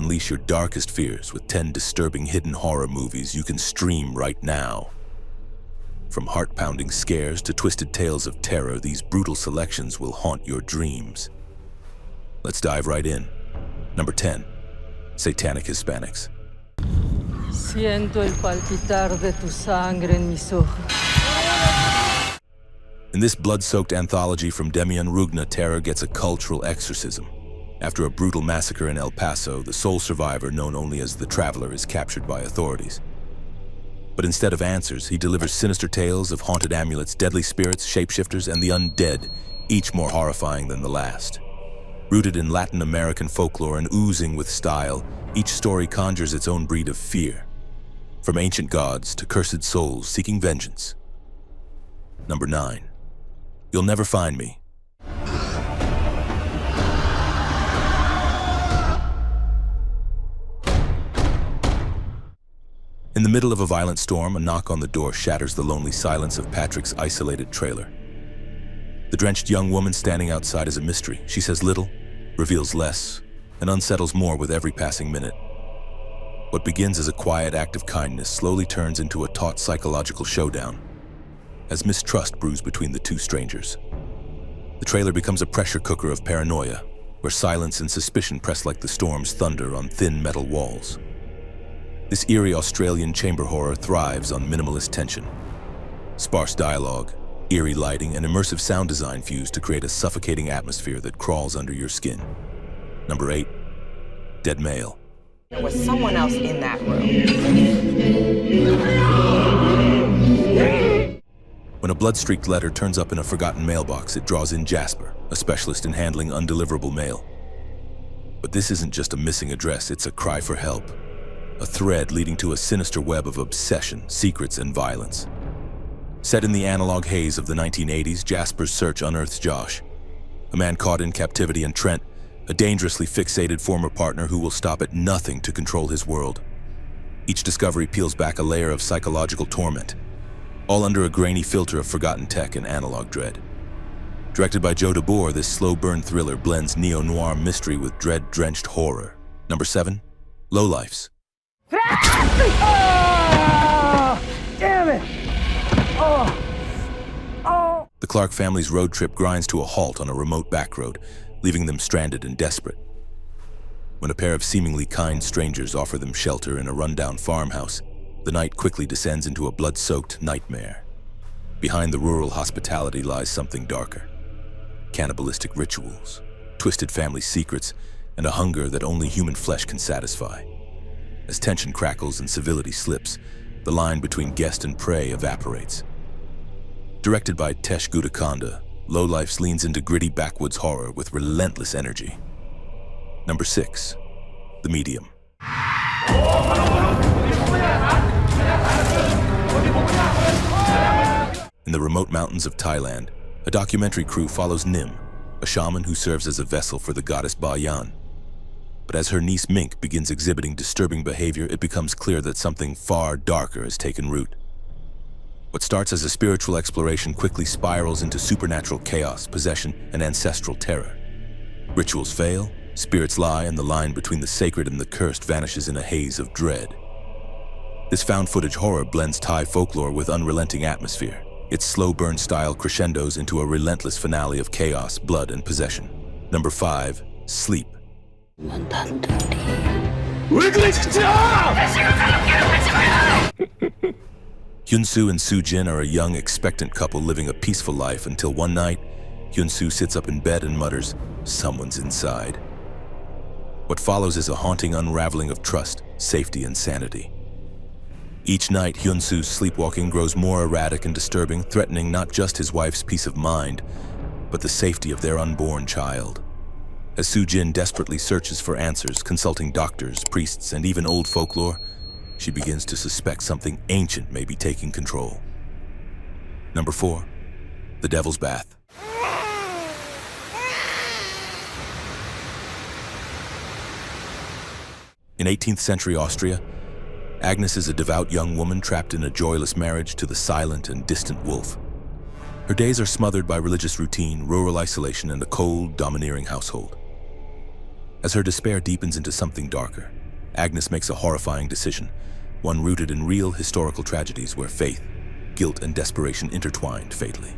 unleash your darkest fears with 10 disturbing hidden horror movies you can stream right now. From heart-pounding scares to twisted tales of terror, these brutal selections will haunt your dreams. Let's dive right in. Number 10, Satanic Hispanics. Siento el palpitar de tu sangre en mis ojos. In this blood-soaked anthology from Demian Rugna, terror gets a cultural exorcism. After a brutal massacre in El Paso, the sole survivor, known only as the Traveler, is captured by authorities. But instead of answers, he delivers sinister tales of haunted amulets, deadly spirits, shapeshifters, and the undead, each more horrifying than the last. Rooted in Latin American folklore and oozing with style, each story conjures its own breed of fear. From ancient gods to cursed souls seeking vengeance. Number 9. You'll Never Find Me. In the middle of a violent storm, a knock on the door shatters the lonely silence of Patrick's isolated trailer. The drenched young woman standing outside is a mystery. She says little, reveals less, and unsettles more with every passing minute. What begins as a quiet act of kindness slowly turns into a taut psychological showdown, as mistrust brews between the two strangers. The trailer becomes a pressure cooker of paranoia, where silence and suspicion press like the storm's thunder on thin metal walls. This eerie Australian chamber horror thrives on minimalist tension. Sparse dialogue, eerie lighting, and immersive sound design fuse to create a suffocating atmosphere that crawls under your skin. Number 8, Dead Male. There was someone else in that room. When a blood-streaked letter turns up in a forgotten mailbox, it draws in Jasper, a specialist in handling undeliverable mail. But this isn't just a missing address, it's a cry for help. A thread leading to a sinister web of obsession, secrets, and violence. Set in the analog haze of the 1980s, Jasper's search unearths Josh, a man caught in captivity, and Trent, a dangerously fixated former partner who will stop at nothing to control his world. Each discovery peels back a layer of psychological torment, all under a grainy filter of forgotten tech and analog dread. Directed by Joe DeBoer, this slow-burn thriller blends neo-noir mystery with dread-drenched horror. Number 7, Lowlifes. Oh, damn it! Oh! The Clark family's road trip grinds to a halt on a remote back road, leaving them stranded and desperate. When a pair of seemingly kind strangers offer them shelter in a rundown farmhouse, the night quickly descends into a blood-soaked nightmare. Behind the rural hospitality lies something darker. Cannibalistic rituals, twisted family secrets, and a hunger that only human flesh can satisfy. As tension crackles and civility slips, the line between guest and prey evaporates. Directed by Tesh Gudakanda, Lowlifes leans into gritty backwoods horror with relentless energy. Number 6, The Medium. In the remote mountains of Thailand, a documentary crew follows Nim, a shaman who serves as a vessel for the goddess Ba Yan. But as her niece Mink begins exhibiting disturbing behavior, it becomes clear that something far darker has taken root. What starts as a spiritual exploration quickly spirals into supernatural chaos, possession, and ancestral terror. Rituals fail, spirits lie, and the line between the sacred and the cursed vanishes in a haze of dread. This found-footage horror blends Thai folklore with unrelenting atmosphere. Its slow burn style crescendos into a relentless finale of chaos, blood, and possession. Number 5, Sleep. Hyun-soo and Soo-jin are a young, expectant couple living a peaceful life until one night, Hyun-soo sits up in bed and mutters, "Someone's inside." What follows is a haunting unraveling of trust, safety, and sanity. Each night, Hyun-soo's sleepwalking grows more erratic and disturbing, threatening not just his wife's peace of mind, but the safety of their unborn child. As Soo-jin desperately searches for answers, consulting doctors, priests, and even old folklore, she begins to suspect something ancient may be taking control. Number 4, The Devil's Bath. In 18th century Austria, Agnes is a devout young woman trapped in a joyless marriage to the silent and distant wolf. Her days are smothered by religious routine, rural isolation, and a cold, domineering household. As her despair deepens into something darker, Agnes makes a horrifying decision, one rooted in real historical tragedies where faith, guilt, and desperation intertwined fatally.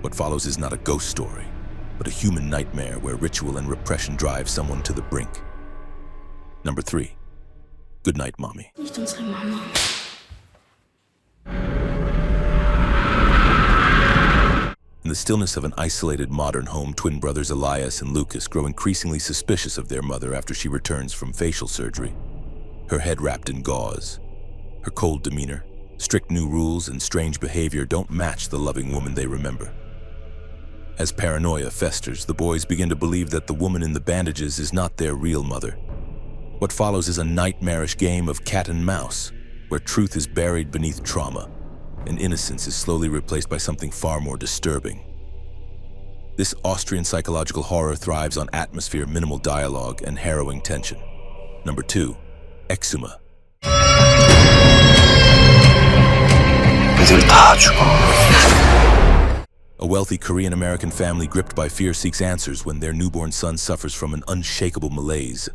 What follows is not a ghost story, but a human nightmare where ritual and repression drive someone to the brink. Number 3. Good Night, Mommy. Nicht unsere Mama. In the stillness of an isolated modern home, twin brothers Elias and Lucas grow increasingly suspicious of their mother after she returns from facial surgery. Her head wrapped in gauze. Her cold demeanor, strict new rules, and strange behavior don't match the loving woman they remember. As paranoia festers, the boys begin to believe that the woman in the bandages is not their real mother. What follows is a nightmarish game of cat and mouse, where truth is buried beneath trauma, and innocence is slowly replaced by something far more disturbing. This Austrian psychological horror thrives on atmosphere, minimal dialogue, and harrowing tension. Number 2. Exhuma. A wealthy Korean-American family gripped by fear seeks answers when their newborn son suffers from an unshakable malaise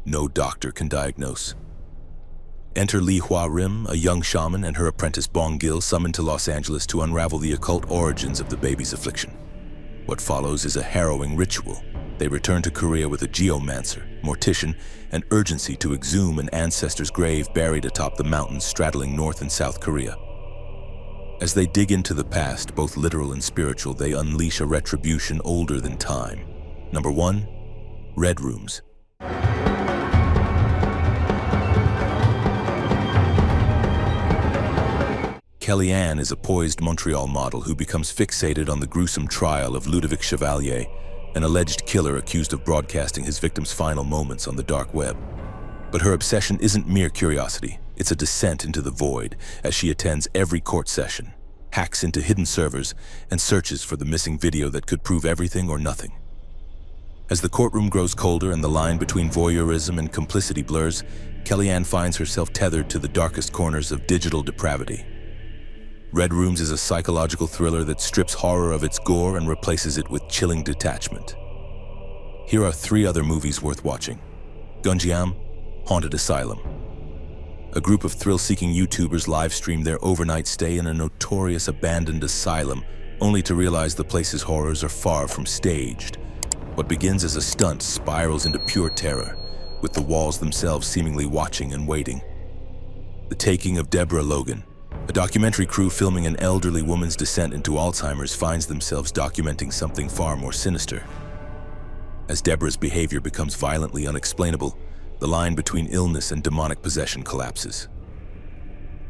no doctor can diagnose. Enter Lee Hua Rim, a young shaman, and her apprentice Bong Gil, summoned to Los Angeles to unravel the occult origins of the baby's affliction. What follows is a harrowing ritual. They return to Korea with a geomancer, mortician, and urgency to exhume an ancestor's grave buried atop the mountains straddling North and South Korea. As they dig into the past, both literal and spiritual, they unleash a retribution older than time. Number 1. Red Rooms. Kellyanne is a poised Montreal model who becomes fixated on the gruesome trial of Ludovic Chevalier, an alleged killer accused of broadcasting his victim's final moments on the dark web. But her obsession isn't mere curiosity, it's a descent into the void as she attends every court session, hacks into hidden servers, and searches for the missing video that could prove everything or nothing. As the courtroom grows colder and the line between voyeurism and complicity blurs, Kellyanne finds herself tethered to the darkest corners of digital depravity. Red Rooms is a psychological thriller that strips horror of its gore and replaces it with chilling detachment. Here are 3 other movies worth watching. Gunjiam, Haunted Asylum. A group of thrill-seeking YouTubers live-stream their overnight stay in a notorious abandoned asylum, only to realize the place's horrors are far from staged. What begins as a stunt spirals into pure terror, with the walls themselves seemingly watching and waiting. The Taking of Deborah Logan. A documentary crew filming an elderly woman's descent into Alzheimer's finds themselves documenting something far more sinister. As Deborah's behavior becomes violently unexplainable, the line between illness and demonic possession collapses.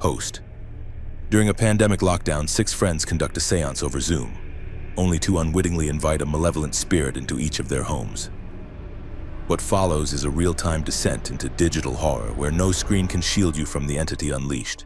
Host. During a pandemic lockdown, 6 friends conduct a seance over Zoom, only to unwittingly invite a malevolent spirit into each of their homes. What follows is a real-time descent into digital horror where no screen can shield you from the entity unleashed.